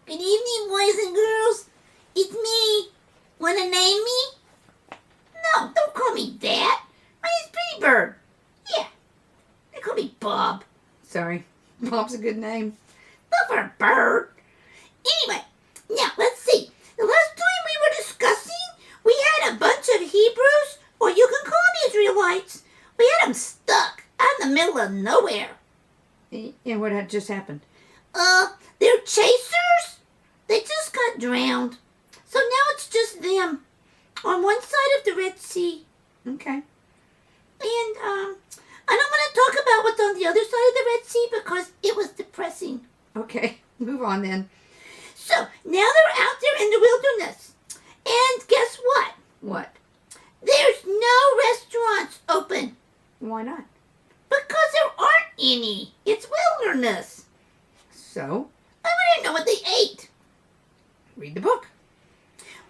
Good evening, boys and girls. It's me. Want to name me? No, don't call me that. My name's Pretty Bird. Yeah, they call me Bob. Sorry, Bob's a good name. Not for a bird. Anyway, now let's see. The last time we were discussing, we had a bunch of Hebrews, or you can call them Israelites. We had them stuck out in the middle of nowhere. And what had just happened? They're chasers. They just got drowned. So now it's just them on one side of the Red Sea. Okay. And, I don't want to talk about what's on the other side of the Red Sea because it was depressing. Okay, move on then. So, now they're out there in the wilderness. And guess what? What? There's no restaurants open. Why not? Because there aren't any. It's wilderness. So? I want to know what they ate. Read the book.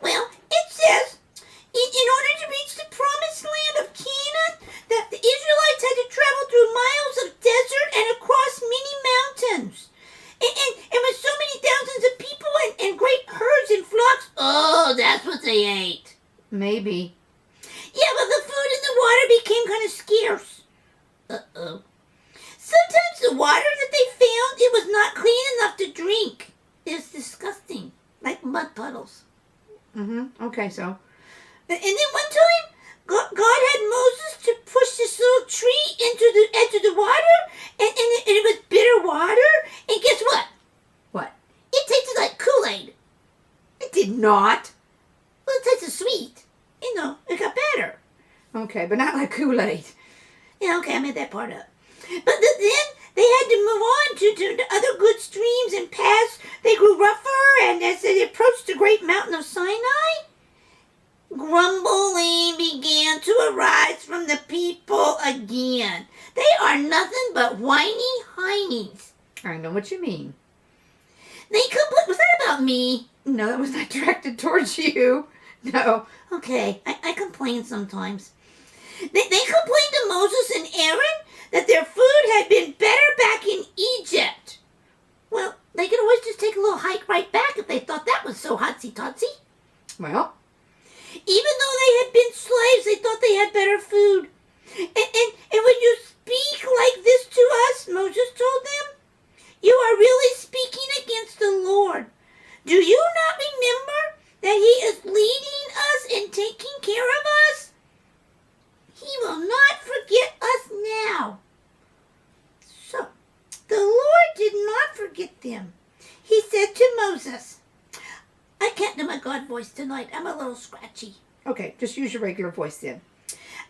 Well, it says, in order to reach the promised land of Canaan, that the Israelites had to travel through miles of desert and across many mountains. And with so many thousands of people and great herds and flocks, oh, that's what they ate. Maybe. Yeah, but the food and the water became kind of scarce. Uh-oh. Sometimes the water that they found, it was not clean enough to drink. It was disgusting, like mud puddles. Okay, so? And then one time, God had Moses to push this little tree into the edge of the water, and it was bitter water. And guess what? What? It tasted like Kool-Aid. It did not. Well, it tasted sweet. You know, it got better. Okay, but not like Kool-Aid. Yeah, okay, I made that part up. But then they had to move on to other good streams and paths. They grew rougher, and as they approached the great mountain of Sinai, grumbling began to arise from the people again. They are nothing but whiny heinies. I know what you mean. They complained. Was that about me? No, that was not directed towards you. No. Okay, I complain sometimes. They complained to Moses and Aaron that their food had been better back in Egypt. Well, they could always just take a little hike right back if they thought that was so hotsy-totsy. Well. Even though they had been slaves, they thought they had better food. And when you speak like this to us, Moses told them, you are really speaking against the Lord. Do you not remember that he is leading us and taking care of us? He will not forget us now. So, the Lord did not forget them. He said to Moses, I can't do my God voice tonight. I'm a little scratchy. Okay, just use your regular voice then.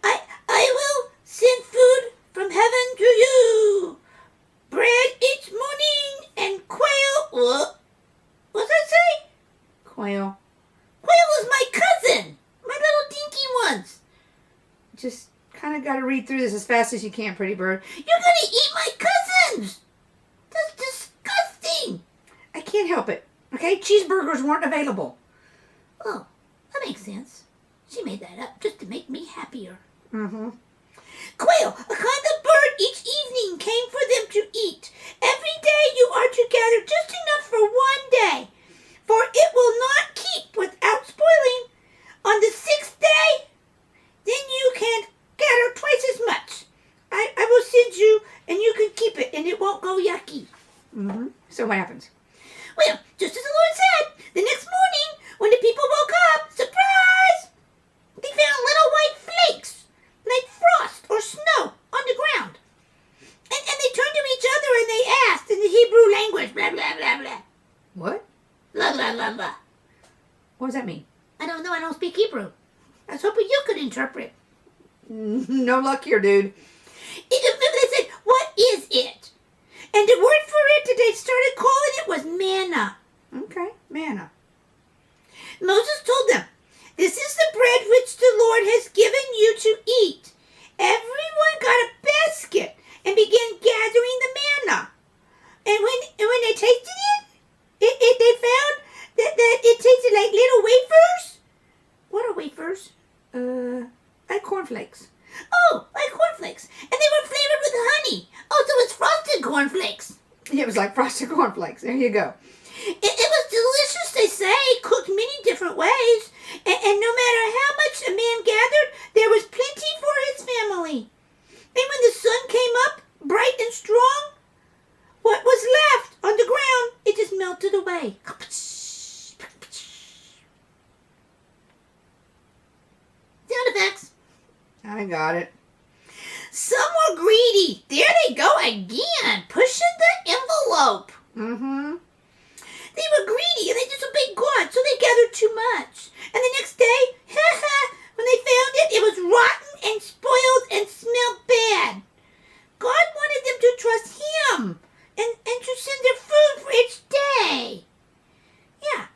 I will send food from heaven to you. Bread each morning and quail. What? What's that say? Quail. Quail is my cousin. My little dinky ones. Just kind of got to read through this as fast as you can, Pretty Bird. You're going to eat my cousins. That's disgusting. I can't help it. Okay, cheeseburgers weren't available. Oh, that makes sense. She made that up just to make me happier. Quail, a kind of bird each evening came for them to eat. Every day you are to gather just enough for one day, for it will not keep without spoiling. On the 6th day, then you can gather twice as much. I will send you, and you can keep it, and it won't go yucky. So what happens? Well, just as the Lord said, the next morning, when the people woke up, surprise! They found little white flakes, like frost or snow, on the ground. And they turned to each other and they asked in the Hebrew language, blah, blah, blah, blah. What? Blah, blah, blah, blah. What does that mean? I don't know, I don't speak Hebrew. I was hoping you could interpret. No luck here, dude. They said, what is it? And the word for it that they started calling it was manna. Okay, manna. Moses told them, this is the bread which the Lord has given you to eat. Everyone got a basket and began gathering the manna. And when they tasted it, they found that it tasted like little wafers. What are wafers? Like cornflakes. Oh, like cornflakes. And they were flavored with honey. Oh, so it's frosted cornflakes. Yeah, it was like frosted cornflakes. There you go. It was delicious, they say, cooked many different ways. And no matter how much a man gathered, there was plenty for his family. And when the sun came up, bright and strong, what was left on the ground, it just melted away. Sound effects. I got it. Some were greedy. There they go again, pushing the envelope. Mm-hmm. They were greedy and they disobeyed God, so they gathered too much. And the next day, when they found it, it was rotten and spoiled and smelled bad. God wanted them to trust Him and to send their food for each day. Yeah,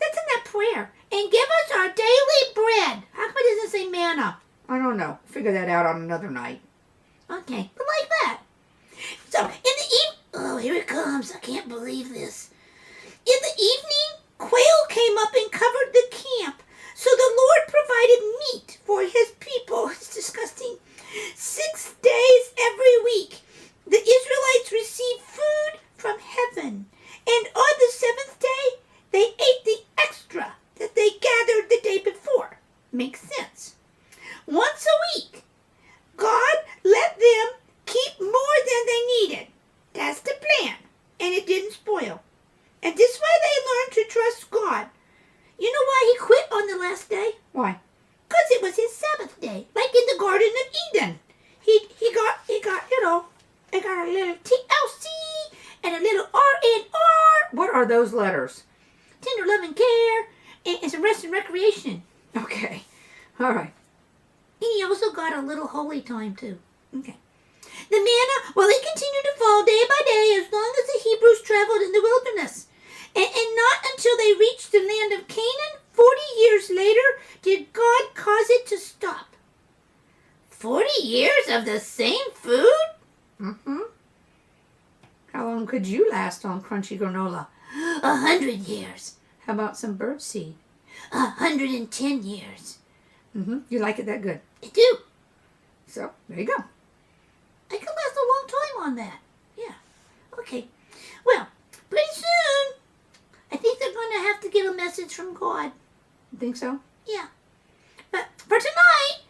that's in that prayer. And give us our daily bread. How come it doesn't say manna? I don't know. Figure that out on another night. Okay, but like that. So, in the oh, here it comes. I can't believe this. In the evening, quail came up and covered the camp. So the Lord provided meat for His people. It's disgusting. 6 days every week, the Israelites received food from heaven. And on the seventh day, they ate the extra that they gathered the day before. Makes sense. Once a week, God let them keep more than they needed. That's the plan. And it didn't spoil. And this way they learned to trust God. You know why He quit on the last day? Why? Because it was His Sabbath day, like in the Garden of Eden. He got it got a little TLC and a little R&R. What are those letters? Tender love and care and some rest and recreation. Okay. All right. And He also got a little holy time too. Okay. The manna, well, it continued to fall day by day as long as the Hebrews traveled in the wilderness. And not until they reached the land of Canaan, 40 years later, did God cause it to stop. 40 years of the same food? Mm-hmm. How long could you last on crunchy granola? 100 years. How about some birdseed? 110 years. Mm-hmm. You like it that good? I do. So, there you go. I could last a long time on that. Yeah. Okay. Well, pretty soon, I think they're going to have to get a message from God. You think so? Yeah. But for tonight,